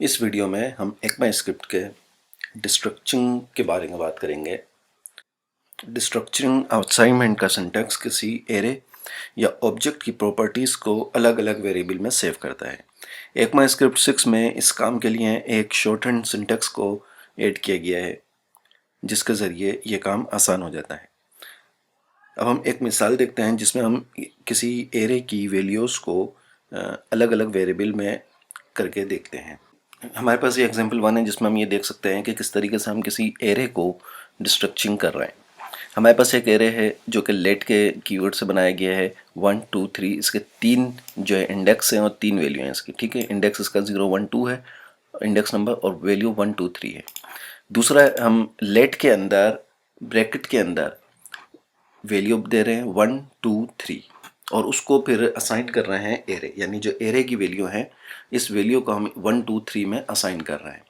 इस वीडियो में हम ECMAScript के डिस्ट्रक्चरिंग के बारे में बात करेंगे। डिस्ट्रक्चरिंग असाइनमेंट का सिंटैक्स किसी एरे या ऑब्जेक्ट की प्रॉपर्टीज़ को अलग अलग वेरिएबल में सेव करता है। ECMAScript 6 में इस काम के लिए एक शॉर्टहैंड सिंटैक्स को ऐड किया गया है, जिसके ज़रिए ये काम आसान हो जाता है। अब हम एक मिसाल देखते हैं जिसमें हम किसी एरे की वैल्यूज़ को अलग अलग वेरिएबल में करके देखते हैं। हमारे पास ये एग्जांपल 1 है जिसमें हम ये देख सकते हैं कि किस तरीके से हम किसी एरे को डिस्ट्रक्चरिंग कर रहे हैं। हमारे पास एक एरे है जो कि लेट के कीवर्ड से बनाया गया है 1 2 3। इसके 3 जो है इंडेक्स हैं और 3 वैल्यू हैं इसकी, ठीक है। इंडेक्स इसका 0 1 2 है, इंडेक्स नंबर, और वैल्यू 1 2 3 है। दूसरा, हम लेट के अंदर ब्रैकेट के अंदर वैल्यू दे रहे हैं 1 2 3 और उसको फिर असाइन कर रहे हैं एरे, यानी जो एरे की वैल्यू है इस वैल्यू को हम 1 2 3 में असाइन कर रहे हैं।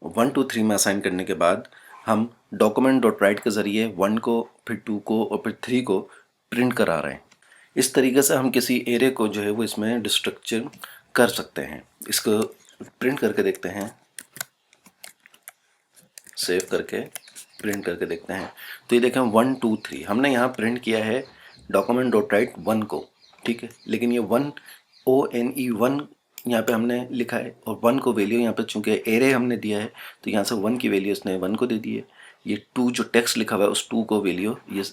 1 2 3 में असाइन करने के बाद हम डॉक्यूमेंट डॉट राइट के ज़रिए 1 को, फिर 2 को और फिर 3 को प्रिंट करा रहे हैं। इस तरीके से हम किसी एरे को जो है वो इसमें डिस्ट्रक्चर कर सकते हैं। इसको प्रिंट करके देखते हैं, सेव करके प्रिंट करके देखते हैं। तो ये देखें 1 2 3 हमने यहाँ प्रिंट किया है डॉक्यूमेंट डॉट राइट 1 को, ठीक है। लेकिन ये 1 ONE 1 यहाँ पे हमने लिखा है और 1 को वैल्यू यहाँ पे चूंकि एरे हमने दिया है तो यहाँ से 1 की वैल्यू इसने 1 को दे दी है। ये 2 जो टेक्स्ट लिखा हुआ है उस 2 को वैल्यू ये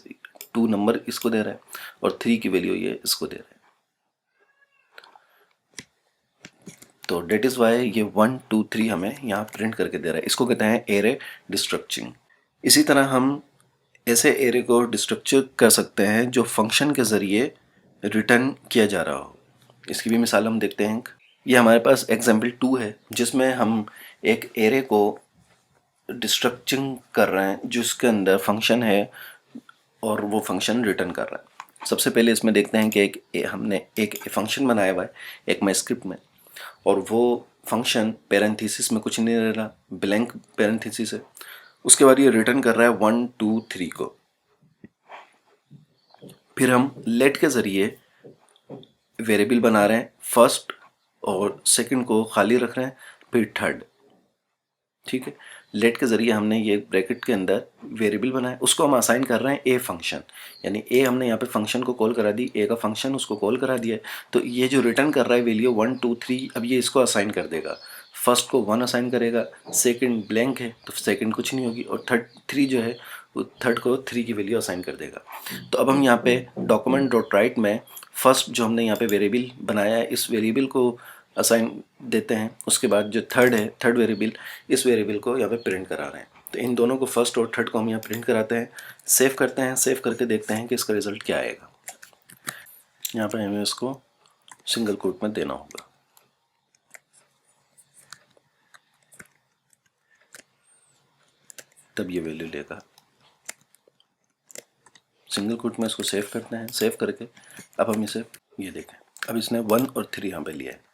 2 नंबर इसको दे रहा है और 3 की वैल्यू ये इसको दे रहा है। तो डेट इज़ वाई ये 1 2 3 हमें यहाँ प्रिंट करके दे रहा है। इसको कहते हैं एरे डिस्ट्रक्चरिंग। इसी तरह हम ऐसे एरे को डिस्ट्रक्चर कर सकते हैं जो फंक्शन के ज़रिए रिटर्न किया जा रहा हो। इसकी भी मिसाल हम देखते हैं। ये हमारे पास एग्जाम्पल 2 है जिसमें हम एक एरे को डिस्ट्रक्चरिंग कर रहे हैं जिसके अंदर फंक्शन है और वो फंक्शन रिटर्न कर रहा है। सबसे पहले इसमें देखते हैं कि हमने एक फंक्शन बनाया हुआ है ECMAScript में और वो फंक्शन पैरेंथेसिस में कुछ नहीं रह रहा, ब्लैंक पैरेंथेसिस है। उसके बाद ये रिटर्न कर रहा है 1 2 3 को। फिर हम लेट के ज़रिए वेरिएबल बना रहे हैं, फर्स्ट और सेकंड को खाली रख रहे हैं, फिर थर्ड, ठीक है। लेट के ज़रिए हमने ये ब्रैकेट के अंदर वेरिएबल बनाया, उसको हम असाइन कर रहे हैं ए फंक्शन, यानी ए हमने यहाँ पे फंक्शन को कॉल करा दी, ए का फंक्शन उसको कॉल करा दिया है। तो ये जो रिटर्न कर रहा है वैल्यू 1 2 3, अब ये इसको असाइन कर देगा। फर्स्ट को 1 असाइन करेगा, सेकंड ब्लैंक है तो सेकंड कुछ नहीं होगी, और थर्ड 3 जो है वो थर्ड को 3 की वैल्यू असाइन कर देगा। तो अब हम यहाँ पे डॉक्यूमेंट डॉट राइट में फर्स्ट जो हमने यहाँ पे वेरिएबल बनाया है इस वेरिएबल को असाइन देते हैं। उसके बाद जो थर्ड है, थर्ड वेरिएबल, इस वेरिएबल को यहाँ पे प्रिंट करा रहे हैं। तो इन दोनों को, फर्स्ट और थर्ड को, हम यहाँ प्रिंट कराते हैं, सेव करते हैं। सेव करके देखते हैं कि इसका रिजल्ट क्या आएगा। यहाँ पे हमें इसको सिंगल कोट में देना होगा। तब ये वैल्यू लेगा। सिंगल कोट में इसको सेव करते हैं। सेव करके अब हम इसे, ये देखें, अब इसने 1 और 3 यहाँ पे लिया है।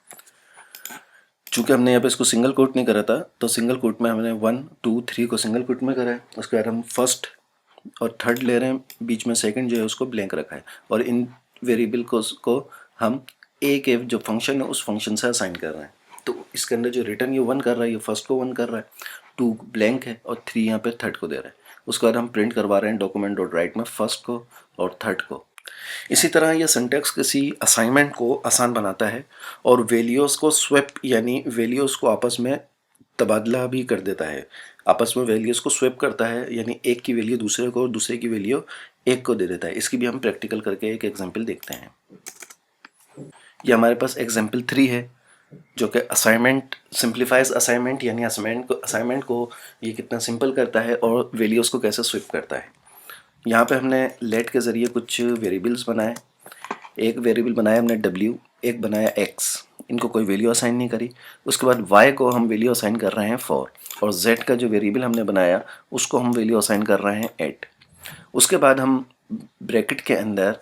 चूँकि हमने यहाँ पे इसको सिंगल कोट नहीं करा था तो सिंगल कोट में हमने 1 2 3 को सिंगल कोट में करा है। उसके बाद हम फर्स्ट और थर्ड ले रहे हैं, बीच में सेकंड जो है उसको ब्लैंक रखा है, और इन वेरिएबल को हम ए के जो फंक्शन है उस फंक्शन से असाइन कर रहे हैं। तो इसके अंदर जो रिटर्न ये 1 कर रहा है, ये फर्स्ट को 1 कर रहा है, 2 ब्लैंक है और 3 यहाँ पे थर्ड को दे रहा है। उसके बाद हम प्रिंट करवा रहे हैं डॉक्यूमेंट डॉट राइट में फर्स्ट को और थर्ड को। इसी तरह यह सिंटैक्स किसी असाइनमेंट को आसान बनाता है और वैल्यूज़ को स्वैप, यानी वैल्यूज़ को आपस में तबादला भी कर देता है। आपस में वैल्यूज़ को स्वैप करता है, यानी एक की वैल्यू दूसरे को और दूसरे की वैल्यू एक को दे देता है। इसकी भी हम प्रैक्टिकल करके एक एग्जांपल देखते हैं। ये हमारे पास एग्जांपल 3 है जो कि असाइनमेंट सिंप्लीफाइज असाइनमेंट, यानी असाइनमेंट को ये कितना सिंपल करता है और वैल्यूज़ को कैसे स्वैप करता है। यहाँ पे हमने लेट के ज़रिए कुछ वेरिएबल्स बनाए। एक वेरिएबल बनाया हमने w, एक बनाया x, इनको कोई वैल्यू असाइन नहीं करी। उसके बाद y को हम वैल्यू असाइन कर रहे हैं 4, और z का जो वेरिएबल हमने बनाया उसको हम वैल्यू असाइन कर रहे हैं 8। उसके बाद हम ब्रैकेट के अंदर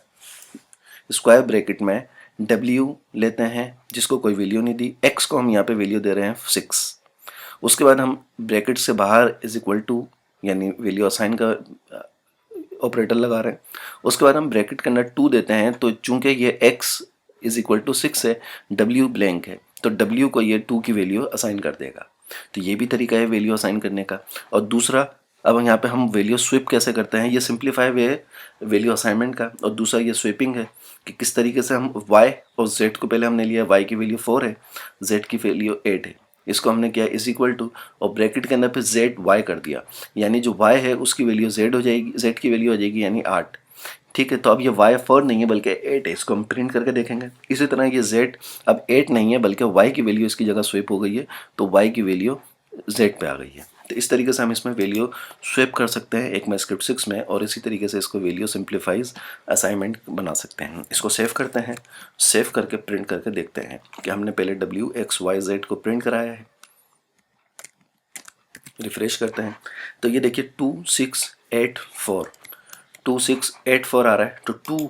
स्क्वायर ब्रैकेट में w लेते हैं जिसको कोई वैल्यू नहीं दी, x को हम यहाँ पे वैल्यू दे रहे हैं 6। उसके बाद हम ब्रैकेट से बाहर इज इक्वल टू, यानी वैल्यू असाइन का ऑपरेटर लगा रहे हैं। उसके बाद हम ब्रैकेट के अंदर 2 देते हैं, तो चूंकि ये x इज इक्वल टू 6 है, w ब्लैंक है, तो W को ये 2 की वैल्यू असाइन कर देगा। तो ये भी तरीका है वैल्यू असाइन करने का। और दूसरा, अब यहाँ पे हम वैल्यू स्विप कैसे करते हैं, ये सिंप्लीफाई वे है वैल्यू असाइनमेंट का। और दूसरा ये स्विपिंग है कि किस तरीके से हम y और z को पहले हमने लिया, y की वैल्यू 4 है, z की वैल्यू 8 है, इसको हमने किया इज इक्वल टू, और ब्रैकेट के अंदर फिर z y कर दिया, यानी जो y है उसकी वैल्यू z हो जाएगी, z की वैल्यू हो जाएगी यानी 8। ठीक है, तो अब ये y 4 नहीं है बल्कि 8 है, इसको हम प्रिंट करके देखेंगे। इसी तरह ये z अब 8 नहीं है बल्कि y की वैल्यू इसकी जगह स्विप हो गई है, तो y की वैल्यू z पे आ गई है। तो इस तरीके से हम इसमें वैल्यू स्विप कर सकते हैं एक स्क्रिप्ट 6 में, और इसी तरीके से इसको वैल्यू सिंप्लीफाइज असाइनमेंट बना सकते हैं। इसको सेव करते हैं, सेव करके प्रिंट करके देखते हैं कि हमने पहले w x y z को प्रिंट कराया है। रिफ्रेश करते हैं तो ये देखिए 2684 2684 आ रहा है। तो 2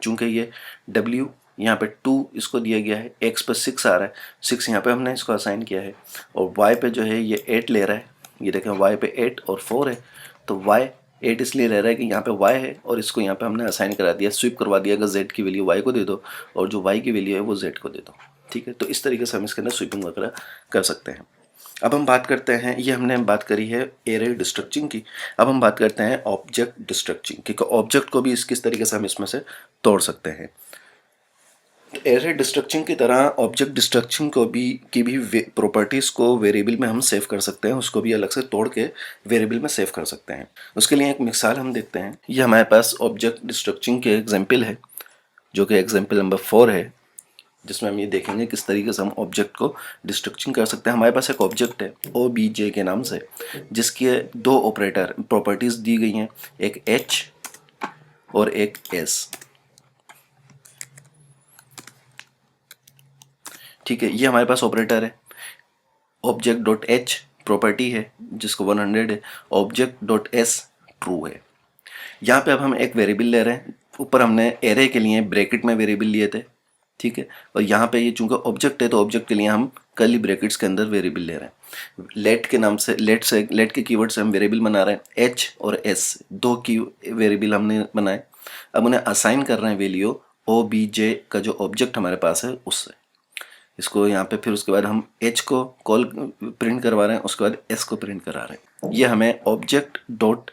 चूंकि ये w यहाँ पे 2 इसको दिया गया है, x पर 6 आ रहा है, 6 यहाँ पे हमने इसको असाइन किया है, और y पे जो है ये 8 ले रहा है। ये देखें y पे 8 और 4 है, तो y 8 इसलिए रह रहा है कि यहाँ पे y है और इसको यहाँ पे हमने असाइन करा दिया, स्विप करवा दिया कि z की वैल्यू y को दे दो और जो y की वैल्यू है वो z को दे दो। ठीक है, तो इस तरीके से हम इसके अंदर स्विपिंग वगैरह कर सकते हैं। अब हम बात करते हैं, ये हमने बात करी है एरे डिस्ट्रक्टिंग की, अब हम बात करते हैं ऑब्जेक्ट डिस्ट्रक्टिंग की। ऑब्जेक्ट को भी किस तरीके से हम इसमें से तोड़ सकते हैं। एरे डिस्ट्रक्टिंग की तरह ऑब्जेक्ट डिस्ट्रक्टिंग को भी प्रॉपर्टीज़ को वेरिएबल में हम सेव कर सकते हैं, उसको भी अलग से तोड़ के वेरिएबल में सेव कर सकते हैं। उसके लिए एक मिसाल हम देखते हैं। ये हमारे पास ऑब्जेक्ट डिस्ट्रक्टिंग के एग्जाम्पल है, जो कि एग्जाम्पल नंबर 4 है, जिसमें हम ये देखेंगे किस तरीके से हम ऑब्जेक्ट को डिस्ट्रक्टिंग कर सकते हैं। हमारे पास एक ऑब्जेक्ट है OBJ के नाम से, जिसके 2 ऑपरेटर प्रॉपर्टीज़ दी गई हैं, एक H और एक S। ठीक है, ये हमारे पास ऑपरेटर है। ऑब्जेक्ट डॉट एच प्रॉपर्टी है जिसको 100 है, ऑब्जेक्ट डॉट एस ट्रू है। यहाँ पे अब हम एक वेरिएबल ले रहे हैं, ऊपर हमने एरे के लिए ब्रैकेट में वेरिएबल लिए थे। ठीक है, और यहाँ पे ये चूंकि ऑब्जेक्ट है तो ऑब्जेक्ट के लिए हम कर्ली ब्रैकेट्स के अंदर वेरिएबल ले रहे हैं। लेट के नाम से लेट के कीवर्ड से हम वेरिएबल बना रहे हैं। एच और एस 2 की वेरिएबल हमने बनाए। अब उन्हें असाइन कर रहे हैं वैल्यू OBJ का जो ऑब्जेक्ट हमारे पास है उससे। इसको यहाँ पे फिर उसके बाद हम h को कॉल प्रिंट करवा रहे हैं, उसके बाद s को प्रिंट करा रहे हैं। ये हमें ऑब्जेक्ट डॉट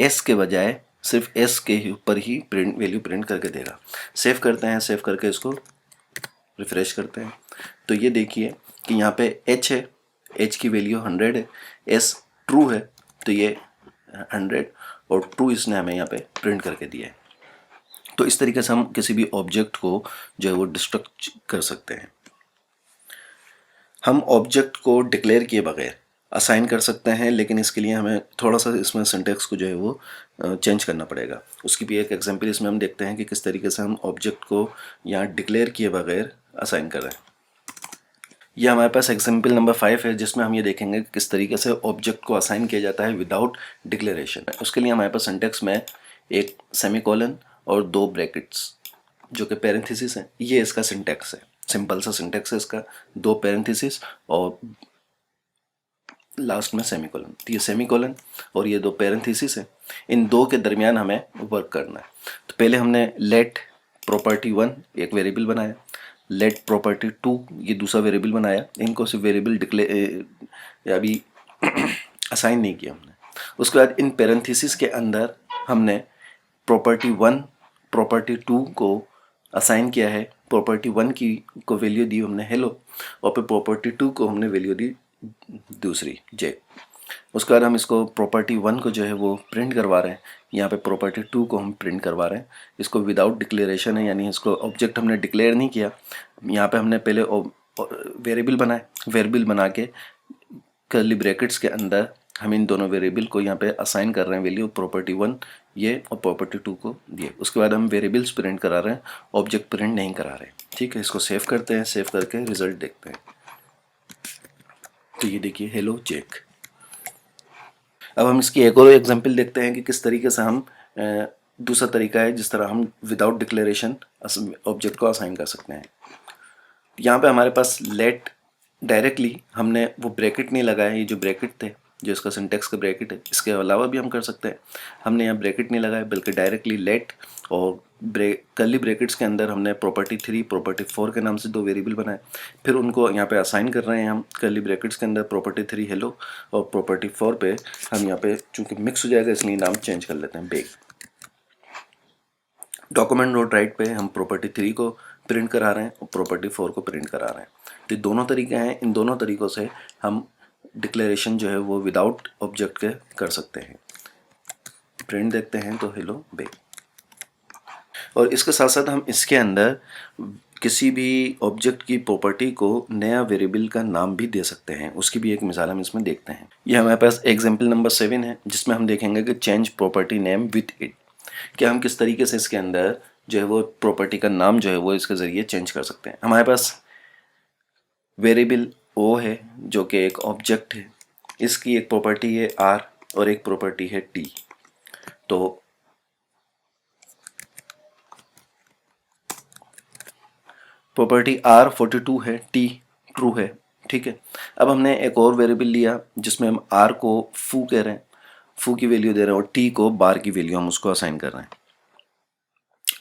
s के बजाय सिर्फ s के ऊपर ही प्रिंट वैल्यू प्रिंट करके देगा। सेव करते हैं, सेव करके इसको रिफ्रेश करते हैं तो ये देखिए कि यहाँ पे h है, h की वैल्यू 100 है, s ट्रू है तो ये 100 और ट्रू इसने हमें यहाँ पे प्रिंट करके दिया है। तो इस तरीके से हम किसी भी ऑब्जेक्ट को जो है वो डिस्ट्रक्ट कर सकते हैं। हम ऑब्जेक्ट को डिक्लेयर किए बगैर असाइन कर सकते हैं, लेकिन इसके लिए हमें थोड़ा सा इसमें सिंटैक्स को जो है वो चेंज करना पड़ेगा। उसकी भी एक एग्जांपल इसमें हम देखते हैं कि किस तरीके से हम ऑब्जेक्ट को यहाँ डिक्लेयर किए बगैर असाइन कर रहे हैं। यह हमारे पास एग्जांपल नंबर 5 है, जिसमें हम ये देखेंगे कि किस तरीके से ऑब्जेक्ट को असाइन किया जाता है विदाउट डिक्लेरेशन। उसके लिए हमारे पास सिंटैक्स में एक सेमीकोलन और 2 ब्रैकेट्स जो कि पैरेंथेसिस है, ये इसका सिंटैक्स है। सिंपल सा सिंटैक्स है इसका, 2 पैरेंथेसिस और लास्ट में सेमीकोलन। तो ये सेमीकोलन और ये 2 पैरेंथेसिस है, इन 2 के दरमियान हमें वर्क करना है। तो पहले हमने लेट प्रॉपर्टी 1 एक वेरिएबल बनाया, लेट प्रॉपर्टी 2 ये दूसरा वेरिएबल बनाया। इनको सिर्फ वेरिएबल डिक्लेयर अभी असाइन नहीं किया हमने। उसके बाद इन पैरेंथेसिस के अंदर हमने प्रॉपर्टी 1 प्रॉपर्टी 2 को असाइन किया है। प्रॉपर्टी 1 की को वैल्यू दी हमने हेलो, और फिर प्रॉपर्टी 2 को हमने वैल्यू दी दूसरी जे। उसके बाद हम इसको प्रॉपर्टी 1 को जो है वो प्रिंट करवा रहे हैं, यहाँ पे प्रॉपर्टी 2 को हम प्रिंट करवा रहे हैं। इसको विदाउट डिक्लेरेशन है, यानी इसको ऑब्जेक्ट हमने डिक्लेयर नहीं किया। यहाँ पे हमने पहले वेरिएबल बनाए, वेरिएबल बना के कर्ली ब्रैकेट्स के अंदर हम इन दोनों वेरिएबल को यहाँ पे असाइन कर रहे हैं वैल्यू, प्रॉपर्टी 1 ये और प्रॉपर्टी 2 को दिए। उसके बाद हम वेरिएबल्स प्रिंट करा रहे हैं, ऑब्जेक्ट प्रिंट नहीं करा रहे। ठीक है, इसको सेव करते हैं, सेव करके रिजल्ट देखते हैं। तो ये देखिए हेलो चेक। अब हम इसकी एक और एग्जांपल देखते हैं कि किस तरीके से हम दूसरा तरीका है जिस तरह हम विदाउट डिक्लेरेशन ऑब्जेक्ट को असाइन कर सकते हैं। यहाँ पे हमारे पास लेट डायरेक्टली हमने वो ब्रैकेट नहीं लगाया, ये जो ब्रैकेट थे जो इसका सिंटैक्स का ब्रैकेट है, इसके अलावा भी हम कर सकते हैं। हमने यहाँ ब्रैकेट नहीं लगाया बल्कि डायरेक्टली लेट और कर्ली ब्रैकेट्स के अंदर हमने प्रॉपर्टी 3 प्रॉपर्टी 4 के नाम से दो वेरिएबल बनाए, फिर उनको यहाँ पे असाइन कर रहे हैं हम। कर्ली ब्रैकेट्स के अंदर प्रॉपर्टी 3 हेलो और प्रॉपर्टी 4 पे हम यहाँ पे चूंकि मिक्स हो जाएगा इसलिए नाम चेंज कर लेते हैं बेग। डॉक्यूमेंट डॉट राइट पे हम प्रॉपर्टी 3 को प्रिंट करा रहे हैं और प्रॉपर्टी 4 को प्रिंट करा रहे हैं। तो दोनों तरीके हैं, इन दोनों तरीक़ों से हम डिक्लेरेशन जो है वो विदाउट ऑब्जेक्ट के कर सकते हैं। प्रिंट देखते हैं तो हेलो बेग, और इसके साथ साथ हम इसके अंदर किसी भी ऑब्जेक्ट की प्रॉपर्टी को नया वेरिएबल का नाम भी दे सकते हैं, उसकी भी एक मिसाल हम इसमें देखते हैं। ये हमारे पास एग्जाम्पल नंबर 7 है, जिसमें हम देखेंगे कि change property name with it, कि हम किस तरीके से इसके अंदर जो है वो प्रॉपर्टी का नाम जो है वो इसके ज़रिए चेंज कर सकते हैं। हमारे पास वेरिएबल ओ है जो कि एक ऑब्जेक्ट है, इसकी एक प्रॉपर्टी है आर और एक प्रॉपर्टी है टी। तो प्रॉपर्टी आर 42 है, टी ट्रू है, ठीक है। अब हमने एक और वेरिएबल लिया जिसमें हम आर को फू कह रहे हैं, फू की वैल्यू दे रहे हैं, और टी को बार की वैल्यू हम उसको असाइन कर रहे हैं,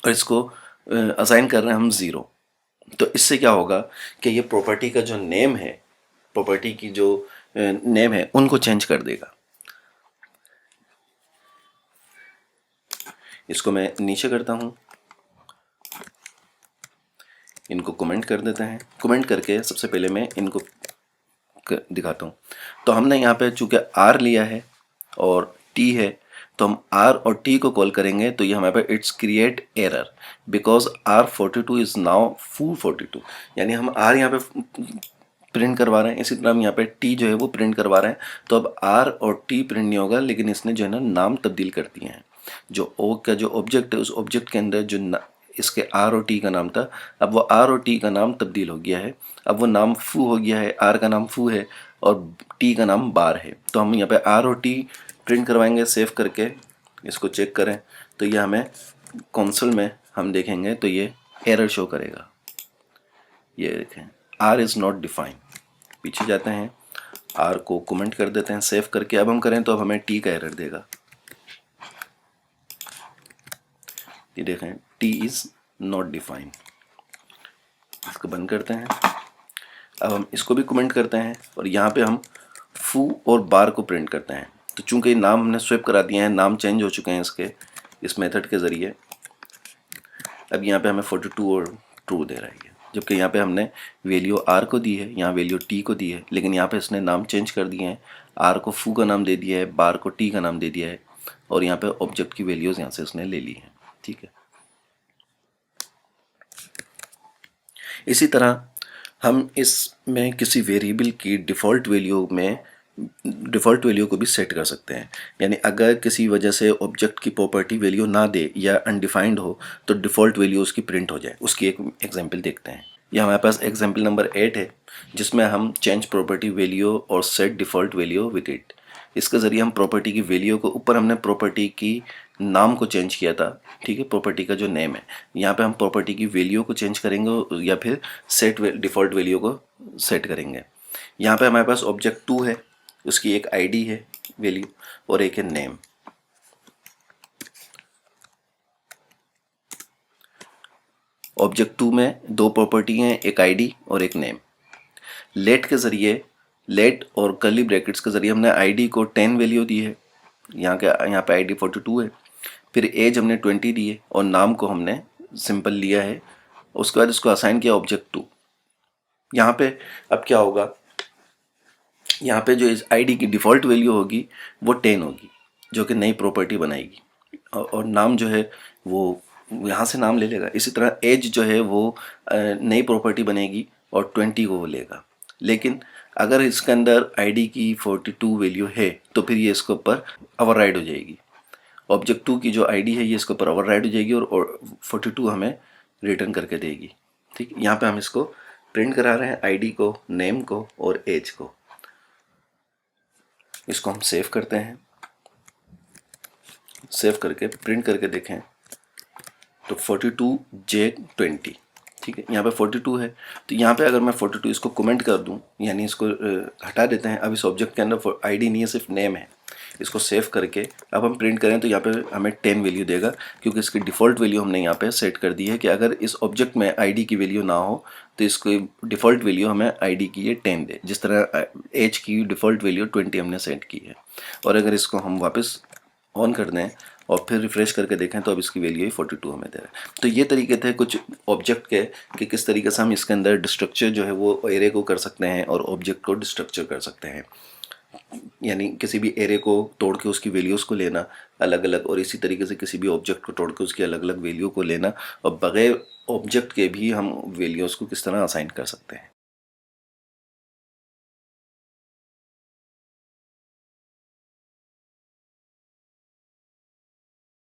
और इसको असाइन कर रहे हैं हम 0। तो इससे क्या होगा कि ये प्रॉपर्टी का जो नेम है, प्रॉपर्टी की जो नेम है उनको चेंज कर देगा। इसको मैं नीचे करता हूँ, इनको कमेंट कर देते हैं। कमेंट करके सबसे पहले मैं इनको दिखाता हूँ। तो हमने यहाँ पे चूँकि आर लिया है और टी है, तो हम आर और टी को कॉल करेंगे तो ये हमारे पास it's create error because r 42 is now foo 42, यानी हम आर यहाँ पे प्रिंट करवा रहे हैं, इसी तरह हम यहाँ पे टी जो है वो प्रिंट करवा रहे हैं। तो अब आर और टी प्रिंट नहीं होगा, लेकिन इसने जो है ना नाम तब्दील कर दिए हैं। जो ओ का जो ऑब्जेक्ट है उस ऑब्जेक्ट के अंदर जो इसके आर और टी का नाम था, अब वो आर और टी का नाम तब्दील हो गया है। अब वो नाम फू हो गया है, आर का नाम फू है और टी का नाम बार है। तो हम यहाँ पे आर और टी प्रिंट करवाएंगे, सेव करके इसको चेक करें तो ये हमें कंसोल में हम देखेंगे तो ये एरर शो करेगा। ये देखें आर इज़ नॉट डिफाइंड। पीछे जाते हैं, आर को कमेंट कर देते हैं, सेव करके अब हम करें तो अब हमें टी का एरर देगा। ये देखें टी इज़ नॉट डिफाइंड। इसको बंद करते हैं। अब हम इसको भी कमेंट करते हैं और यहाँ पे हम फू और बार को प्रिंट करते हैं। तो चूंकि नाम हमने स्वेप करा दिए हैं, नाम चेंज हो चुके हैं इसके इस मेथड के ज़रिए, अब यहाँ पे हमें 42 और ट्रू दे रहा है, जबकि यहाँ पे हमने वैल्यू आर को दी है, यहाँ वैल्यू टी को दी है, लेकिन यहाँ पे इसने नाम चेंज कर दिए हैं। आर को फू का नाम दे दिया है, बार को टी का नाम दे दिया है, और यहाँ पे ऑब्जेक्ट की वैल्यूज़ यहाँ से उसने ले ली हैं, ठीक है। इसी तरह हम इसमें किसी वेरिएबल की डिफ़ॉल्ट वैल्यू को भी सेट कर सकते हैं। यानी अगर किसी वजह से ऑब्जेक्ट की प्रॉपर्टी वैल्यू ना दे या अनडिफाइंड हो तो डिफ़ॉल्ट वैल्यू उसकी प्रिंट हो जाए। उसकी एक एग्जांपल देखते हैं। ये हमारे पास एग्जांपल नंबर 8 है, जिसमें हम चेंज प्रॉपर्टी वैल्यू और set default value with it, इसके ज़रिए हम प्रॉपर्टी की वैल्यू को, ऊपर हमने प्रॉपर्टी की नाम को चेंज किया था, ठीक है, प्रॉपर्टी का जो नेम है, यहाँ पे हम प्रॉपर्टी की वैल्यू को चेंज करेंगे या फिर सेट डिफ़ॉल्ट वैल्यू को सेट करेंगे। यहाँ पे हमारे पास ऑब्जेक्ट 2 है, उसकी एक आईडी है वैल्यू और एक है नेम। ऑब्जेक्ट 2 में दो प्रॉपर्टी हैं, एक आईडी और एक नेम। लेट के ज़रिए, लेट और कर्ली ब्रैकेट्स के ज़रिए हमने आईडी को 10 वैल्यू दी है, यहाँ पे आईडी 42 है, फिर एज हमने 20 दी है और नाम को हमने सिंपल लिया है। उसके बाद इसको असाइन किया ऑब्जेक्ट 2। यहाँ पे अब क्या होगा, यहाँ पे जो इस आईडी की डिफ़ॉल्ट वैल्यू होगी वो 10 होगी, जो कि नई प्रॉपर्टी बनाएगी, और नाम जो है वो यहाँ से नाम ले लेगा। इसी तरह एज जो है वो नई प्रॉपर्टी बनेगी और 20 को वो लेगा। लेकिन अगर इसके अंदर आईडी की 42 वैल्यू है तो फिर ये इसके ऊपर ओवरराइड हो जाएगी। ऑब्जेक्ट 2 की जो आईडी है ये इसके ऊपर ओवरराइड हो जाएगी और 42 हमें रिटर्न करके देगी, ठीक। यहाँ पे हम इसको प्रिंट करा रहे हैं, आईडी को, नेम को और एज को। इसको हम सेव करते हैं, सेव करके प्रिंट करके देखें तो 42J20, ठीक है। यहाँ पे 42 है, तो यहाँ पे अगर मैं 42 इसको कमेंट कर दूँ, यानी इसको हटा देते हैं। अब इस ऑब्जेक्ट के अंदर आईडी नहीं है, सिर्फ नेम है, इसको सेव करके अब हम प्रिंट करें तो यहाँ पे हमें 10 वैल्यू देगा, क्योंकि इसकी डिफ़ॉल्ट वैल्यू हमने यहाँ पे सेट कर दी है कि अगर इस ऑब्जेक्ट में आईडी की वैल्यू ना हो तो इसकी डिफ़ॉल्ट वैल्यू हमें आईडी की ये 10 दे, जिस तरह एज की डिफ़ॉल्ट वैल्यू 20 हमने सेट की है। और अगर इसको हम वापस ऑन कर दें और फिर रिफ्रेश करके देखें तो अब इसकी वैल्यू ही 42 हमें दे रहा है। तो ये तरीके थे कुछ ऑब्जेक्ट के कि किस तरीके से हम इसके अंदर डिस्ट्रक्चर जो है वो एरे को कर सकते हैं और ऑब्जेक्ट को डिस्ट्रक्चर कर सकते हैं, यानी किसी भी एरे को तोड़ के उसकी वैल्यूज़ को लेना अलग अलग, और इसी तरीके से किसी भी ऑब्जेक्ट को तोड़ के उसकी अलग अलग वैल्यू को लेना, और बगैर ऑब्जेक्ट के भी हम वैल्यूज़ को किस तरह असाइन कर सकते हैं।